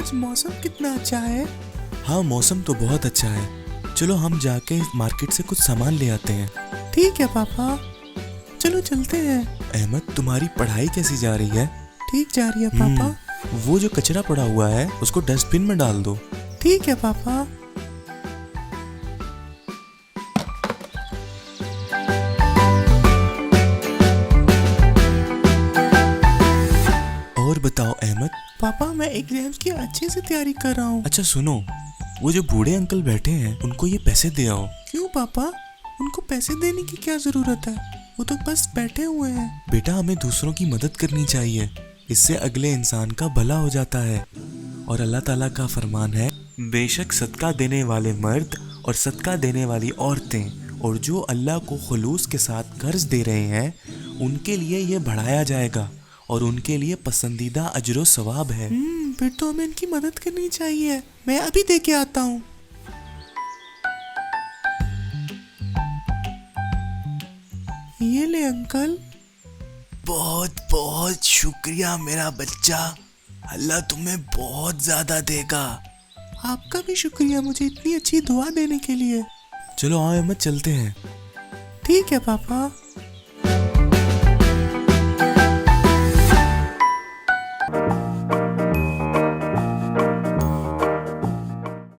आज मौसम कितना अच्छा है। हाँ, मौसम तो बहुत अच्छा है। चलो हम जाके मार्केट से कुछ सामान ले आते हैं। ठीक है पापा, चलो चलते हैं। अहमद, तुम्हारी पढ़ाई कैसी जा रही है? ठीक जा रही है पापा। वो जो कचरा पड़ा हुआ है उसको डस्टबिन में डाल दो। ठीक है पापा। और बताओ अहमद। पापा मैं एग्जाम्स की अच्छे से तैयारी कर रहा हूँ। अच्छा सुनो, वो जो बूढ़े अंकल बैठे हैं उनको ये पैसे दे आओ। क्यों पापा, उनको पैसे देने की क्या जरूरत है? वो तो बस बैठे हुए हैं। बेटा, हमें दूसरों की मदद करनी चाहिए, इससे अगले इंसान का भला हो जाता है। और अल्लाह ताला का फरमान है, बेशक सदका देने वाले मर्द और सदका देने वाली औरतें और जो अल्लाह को खुलूस के साथ कर्ज दे रहे हैं उनके लिए ये बढ़ाया जाएगा और उनके लिए पसंदीदा अजरो सवाब है। फिर तो हमें इनकी मदद करनी चाहिए। मैं अभी दे के आता हूँ। ये ले अंकल। बहुत बहुत शुक्रिया मेरा बच्चा, अल्लाह तुम्हें बहुत ज्यादा देगा। आपका भी शुक्रिया मुझे इतनी अच्छी दुआ देने के लिए। चलो आओ अहमद, चलते हैं। ठीक है पापा।